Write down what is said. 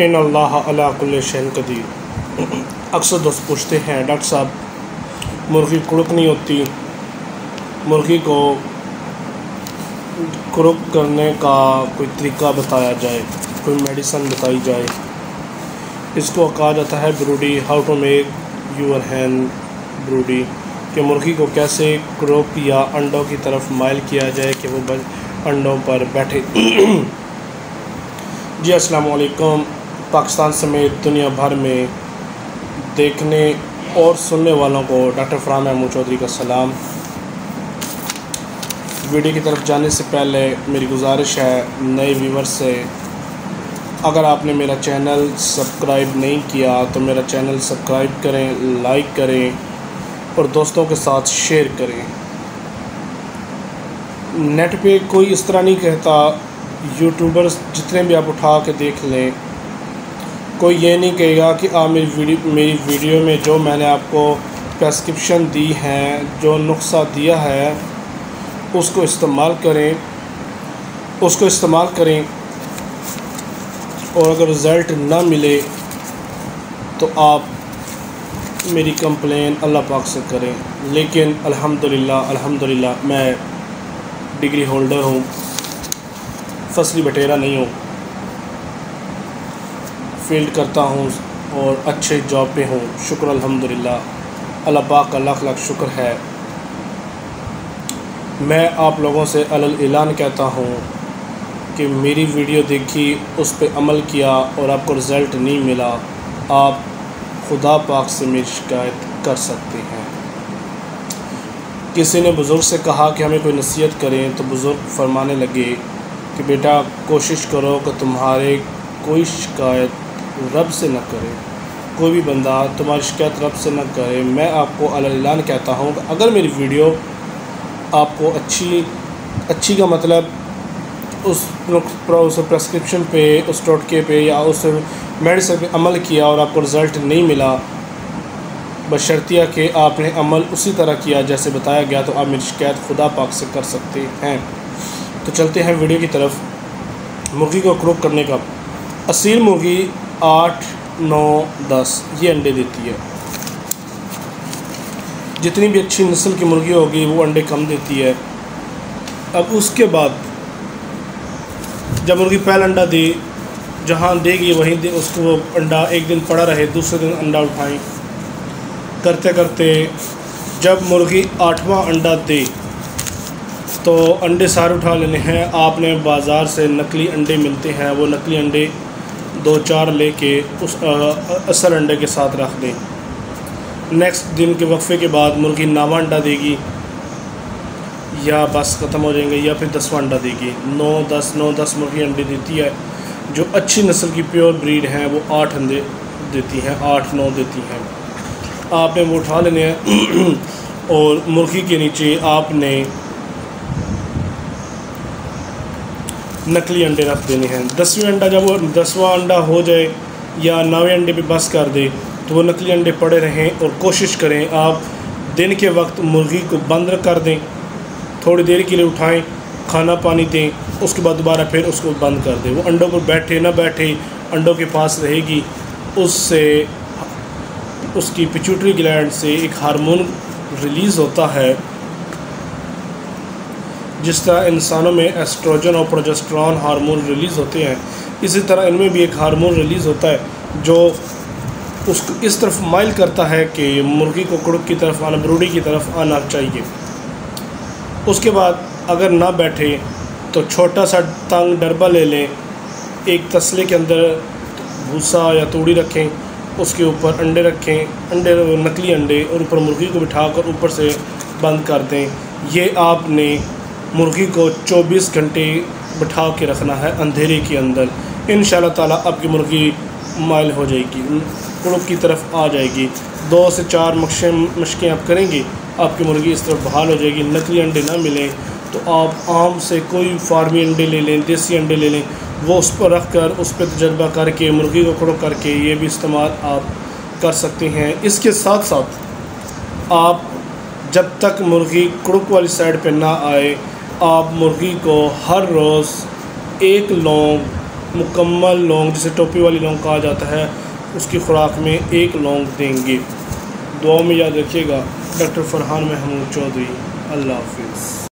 इन अल्लाह अला कुल्लि शैइन क़दीर। अक्सर दोस्त पूछते हैं, डॉक्टर साहब मुर्गी कुड़क नहीं होती, मुर्गी को कुड़क करने का कोई तरीका बताया जाए, कोई मेडिसिन बताई जाए। इसको कहा जाता है broody, how to make your Hahn broody, कि मुर्गी को कैसे कुड़क या अंडों की तरफ माइल किया जाए कि वो अंडों पर बैठे। जी अस्सलाम वालेकुम। पाकिस्तान समेत दुनिया भर में देखने और सुनने वालों को डॉक्टर फरहान महमूद चौधरी का सलाम। वीडियो की तरफ जाने से पहले मेरी गुजारिश है नए व्यूवर्स से, अगर आपने मेरा चैनल सब्सक्राइब नहीं किया तो मेरा चैनल सब्सक्राइब करें, लाइक करें और दोस्तों के साथ शेयर करें। नेट पे कोई इस तरह नहीं कहता, यूट्यूबर्स जितने भी आप उठा के देख लें, कोई ये नहीं कहेगा कि आप मेरी वीडियो में जो मैंने आपको प्रेस्क्रिप्शन दी है, जो नुस्खा दिया है, उसको इस्तेमाल करें और अगर रिज़ल्ट ना मिले तो आप मेरी कंप्लेन अल्लाह पाक से करें। लेकिन अल्हम्दुलिल्लाह मैं डिग्री होल्डर हूँ, फसली बटेरा नहीं हूँ, फील्ड करता हूँ और अच्छे जॉब पे हूँ। शुक्र अल्हम्दुलिल्लाह, अल्लाह पाक का लाख लाख शुक्र है। मैं आप लोगों से अलल ऐलान कहता हूँ कि मेरी वीडियो देखी, उस पर अमल किया और आपको रिज़ल्ट नहीं मिला, आप खुदा पाक से मेरी शिकायत कर सकते हैं। किसी ने बुज़ुर्ग से कहा कि हमें कोई नसीहत करें, तो बुज़ुर्ग फरमाने लगे कि बेटा कोशिश करो कि तुम्हारे कोई शिकायत रब से न करे, कोई भी बंदा तुम्हारी शिकायत रब से न करे। मैं आपको अलल ऐलान कहता हूँ कि अगर मेरी वीडियो आपको अच्छी का मतलब उस प्रेस्क्रिप्शन पे, उस टोटके पे या उस मेडिसिन पे अमल किया और आपको रिज़ल्ट नहीं मिला, बशर्तिया कि आपने अमल उसी तरह किया जैसे बताया गया, तो आप मेरी शिकायत खुदा पाक से कर सकते हैं। तो चलते हैं वीडियो की तरफ। मुर्गी को कुड़क करने का, असील मुर्गी 8, 9, 10 ये अंडे देती है। जितनी भी अच्छी नस्ल की मुर्गी होगी वो अंडे कम देती है। अब उसके बाद जब मुर्गी पहला अंडा दे, जहाँ देगी वहीं दे, उसको वो अंडा एक दिन पड़ा रहे, दूसरे दिन अंडा उठाएं, करते करते जब मुर्गी 8वां अंडा दे तो अंडे सारे उठा लेने हैं। आपने बाज़ार से नकली अंडे मिलते हैं, वो नकली अंडे 2-4 लेके उस असल अंडे के साथ रख दें। नेक्स्ट दिन के वक्फे के बाद मुर्गी 9वां अंडा देगी या बस ख़त्म हो जाएंगे, या फिर 10वां अंडा देगी। 9-10 मुर्गी अंडे देती है। जो अच्छी नस्ल की प्योर ब्रीड हैं वो 8 अंडे देती हैं, 8-9 देती हैं। आपने वो उठा लेने हैं और मुर्गी के नीचे आपने नकली अंडे रख देने हैं। 10वें अंडा जब वो 10वां अंडा हो जाए या 9वें अंडे पे बस कर दे तो वो नकली अंडे पड़े रहें। और कोशिश करें आप दिन के वक्त मुर्गी को बंद कर दें, थोड़ी देर के लिए उठाएं, खाना पानी दें, उसके बाद दोबारा फिर उसको बंद कर दें। वो अंडों पर बैठे ना बैठे अंडों के पास रहेगी। उससे उसकी पिट्यूटरी ग्लैंड से एक हार्मोन रिलीज़ होता है, जिस तरह इंसानों में एस्ट्रोजन और प्रोजेस्टेरॉन हार्मोन रिलीज़ होते हैं, इसी तरह इनमें भी एक हार्मोन रिलीज़ होता है जो उसको इस तरफ माइल करता है कि मुर्गी को कुड़क की तरफ आना, ब्रूडी की तरफ आना चाहिए। उसके बाद अगर ना बैठे तो छोटा सा तंग डरबा ले लें, एक तसले के अंदर भूसा या तूड़ी रखें, उसके ऊपर अंडे रखें, नकली अंडे, और ऊपर मुर्गी को बिठाकर ऊपर से बंद कर दें। ये आपने मुर्गी को 24 घंटे बिठा के रखना है अंधेरे के अंदर। इंशाअल्लाह ताला आपकी मुर्गी माइल हो जाएगी, कुड़क की तरफ आ जाएगी। 2 से 4 मशकें आप करेंगे, आपकी मुर्गी इस तरफ बहाल हो जाएगी। नकली अंडे ना मिलें तो आप आम से कोई फार्मी अंडे ले लें, देसी अंडे ले लें, वो उस पर रख कर उस पर तजर्बा करके मुर्गी को कुड़क करके ये भी इस्तेमाल आप कर सकते हैं। इसके साथ साथ आप जब तक मुर्गी कुड़क वाली साइड पर ना आए, आप मुर्गी को हर रोज़ 1 लौंग मुकम्मल लौंग, जिसे टोपी वाली लौंग कहा जाता है, उसकी खुराक में 1 लौंग देंगे। दुआ में याद रखिएगा। डॉक्टर फरहान महमूद चौधरी। अल्लाह हाफिज़।